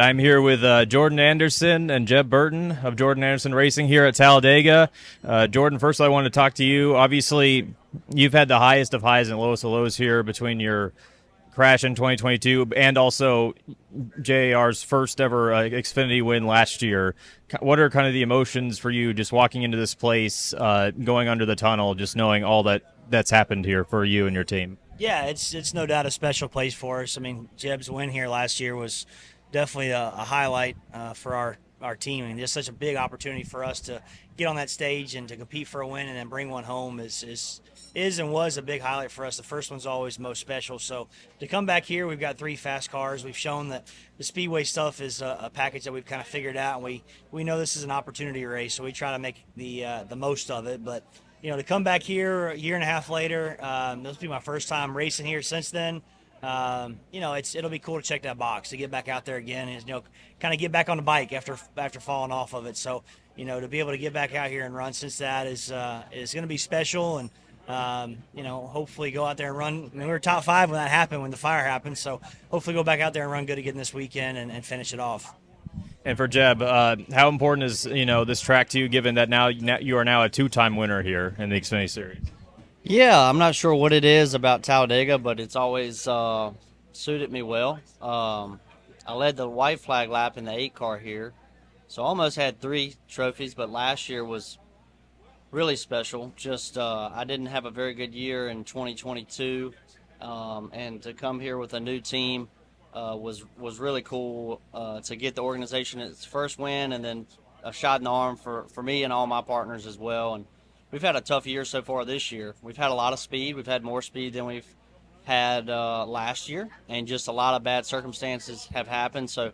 I'm here with Jordan Anderson and Jeb Burton of Jordan Anderson Racing here at Talladega. Jordan, first I want to talk to you. Obviously, you've had the highest of highs and lowest of lows here between your crash in 2022 and also JR's first ever Xfinity win last year. What are kind of the emotions for you just walking into this place, going under the tunnel, just knowing all that's happened here for you and your team? Yeah, it's no doubt a special place for us. I mean, Jeb's win here last year was definitely a highlight for our team, and just such a big opportunity for us to get on that stage and to compete for a win and then bring one home is and was a big highlight for us. The first one's always most special. So to come back here, we've got 3 fast cars. We've shown that the speedway stuff is a package that we've kind of figured out, and we know this is an opportunity race, so we try to make the most of it. But to come back here a year and a half later, this will be my first time racing here since then. It'll be cool to check that box, to get back out there again, and kind of get back on the bike after falling off of it. So to be able to get back out here and run since that is going to be special, and hopefully go out there and run. I mean, we were top 5 when that happened, when the fire happened. So hopefully go back out there and run good again this weekend and finish it off. And for Jeb, how important is this track to you, given that now you are now a 2-time winner here in the Xfinity Series? Yeah, I'm not sure what it is about Talladega, but it's always suited me well. I led the white flag lap in the 8 car here, so almost had 3 trophies, but last year was really special. Just I didn't have a very good year in 2022, and to come here with a new team was really cool to get the organization its first win, and then a shot in the arm for me and all my partners as well. And we've had a tough year so far this year. We've had a lot of speed. We've had more speed than we've had last year, and just a lot of bad circumstances have happened. So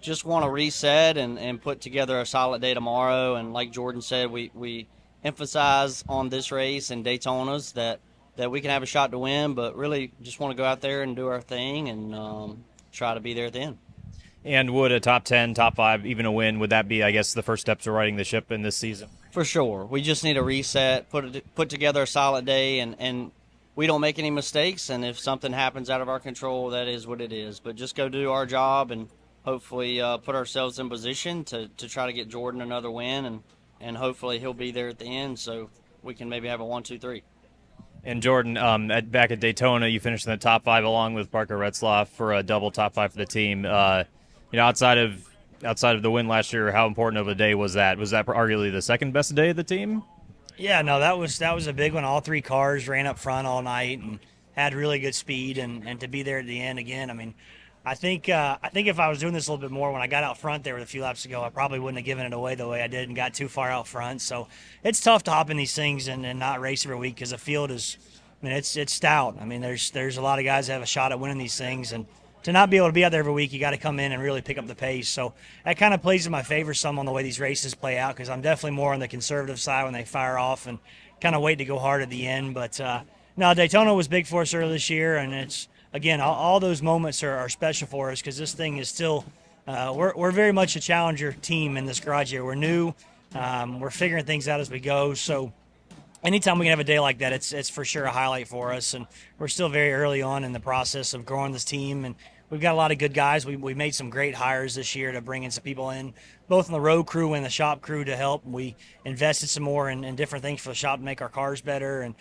just want to reset and put together a solid day tomorrow. And like Jordan said, we emphasize on this race and Daytonas that we can have a shot to win, but really just want to go out there and do our thing and try to be there at the end. And would a top 10, top 5, even a win, would that be, I guess, the first steps to righting the ship in this season? For sure. We just need a reset, put together a solid day, and we don't make any mistakes. And if something happens out of our control, that is what it is. But just go do our job and hopefully put ourselves in position to try to get Jordan another win, and hopefully he'll be there at the end so we can maybe have a 1, 2, 3. And Jordan, back at Daytona, you finished in the top 5 along with Parker Retzlaff for a double top 5 for the team. Outside of the win last year, how important of a day was that? Was that arguably the second best day of the team? Yeah, no, that was a big one. All 3 cars ran up front all night and had really good speed, and to be there at the end again. I mean, I think if I was doing this a little bit more when I got out front there a few laps ago, I probably wouldn't have given it away the way I did and got too far out front. So it's tough to hop in these things and not race every week, because the field is, I mean, it's stout. I mean, there's a lot of guys that have a shot at winning these things, and to not be able to be out there every week, you got to come in and really pick up the pace. So that kind of plays in my favor some on the way these races play out, because I'm definitely more on the conservative side when they fire off and kind of wait to go hard at the end. But no, Daytona was big for us earlier this year, and it's, again, all those moments are special for us, because this thing is still we're very much a challenger team in this garage here. We're new. We're figuring things out as we go. So anytime we can have a day like that, it's for sure a highlight for us. And we're still very early on in the process of growing this team, and we've got a lot of good guys. We made some great hires this year to bring in some people in, both in the road crew and the shop crew, to help. We invested some more in different things for the shop to make our cars better, and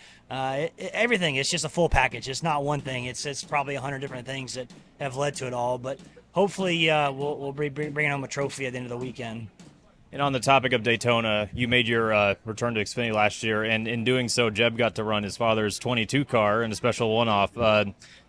everything. It's just a full package. It's not one thing. It's probably 100 different things that have led to it all. But hopefully we'll bring home a trophy at the end of the weekend. And on the topic of Daytona, you made your return to Xfinity last year, and in doing so, Jeb got to run his father's 22 car in a special one-off.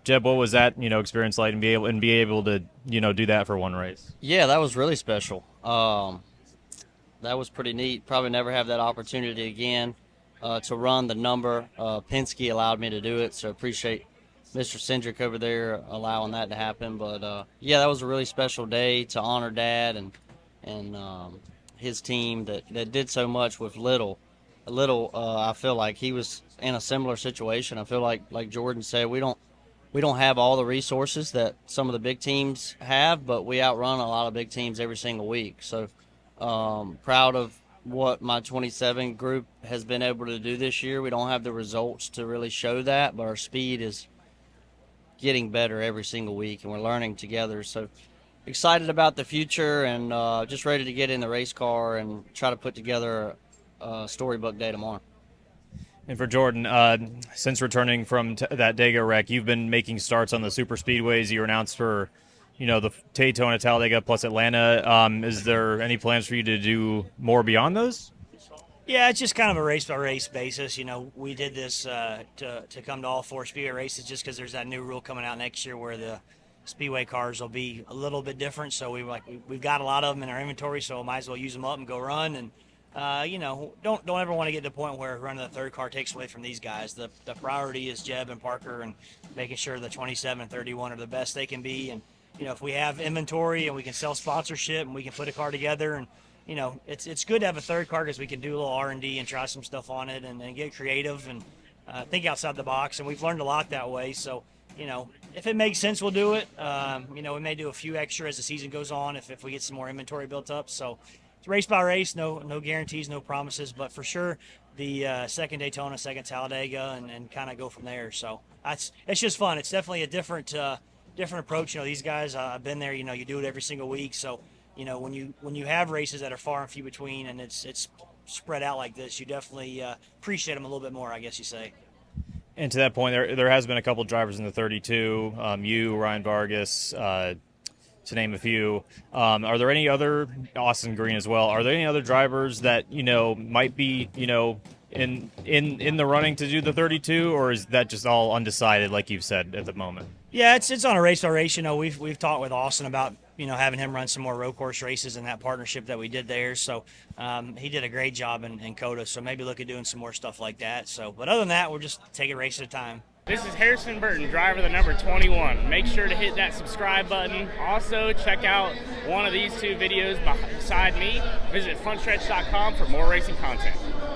Jeb, what was that experience like, and be able to do that for one race? Yeah, that was really special. That was pretty neat. Probably never have that opportunity again to run the number. Penske allowed me to do it, so appreciate Mr. Cindric over there allowing that to happen. But yeah, that was a really special day to honor Dad and his team that did so much with little. I feel like he was in a similar situation. I feel like Jordan said, we don't have all the resources that some of the big teams have, but we outrun a lot of big teams every single week. So proud of what my 27 group has been able to do this year. We don't have the results to really show that, but our speed is getting better every single week, and we're learning together. So excited about the future and just ready to get in the race car and try to put together a storybook day tomorrow. And for Jordan, since returning from that Dega wreck, you've been making starts on the Superspeedways. You were announced for, the Daytona, Talladega, plus Atlanta. Is there any plans for you to do more beyond those? Yeah, it's just kind of a race-by-race basis. We did this to come to all 4 Speedway races just because there's that new rule coming out next year where the Speedway cars will be a little bit different. So we've got a lot of them in our inventory, so might as well use them up and go run. And don't ever want to get to the point where running the third car takes away from these guys. The priority is Jeb and Parker and making sure the 27 and 31 are the best they can be. And if we have inventory and we can sell sponsorship and we can put a car together, and it's good to have a third car because we can do a little R&D and try some stuff on it and get creative and think outside the box. And we've learned a lot that way. So if it makes sense, we'll do it. We may do a few extra as the season goes on if we get some more inventory built up. So it's race by race, no guarantees, no promises, but for sure the second Daytona, second Talladega, and kind of go from there. So it's just fun. It's definitely a different approach. These guys, I've been there. You do it every single week. So when you have races that are far and few between and it's spread out like this, you definitely appreciate them a little bit more, I guess you say. And to that point, there has been a couple drivers in the 32. You, Ryan Vargas, to name a few. Are there any other, Austin Green as well, are there any other drivers that, might be, in the running to do the 32, or is that just all undecided, like you've said at the moment? Yeah, it's on a race by race. We've talked with Austin about, having him run some more road course races in that partnership that we did there. So he did a great job in COTA, so maybe look at doing some more stuff like that. So, but other than that, we'll just take it race at a time. This is Harrison Burton, driver the number 21. Make sure to hit that subscribe button. Also, check out one of these 2 videos beside me. Visit funstretch.com for more racing content.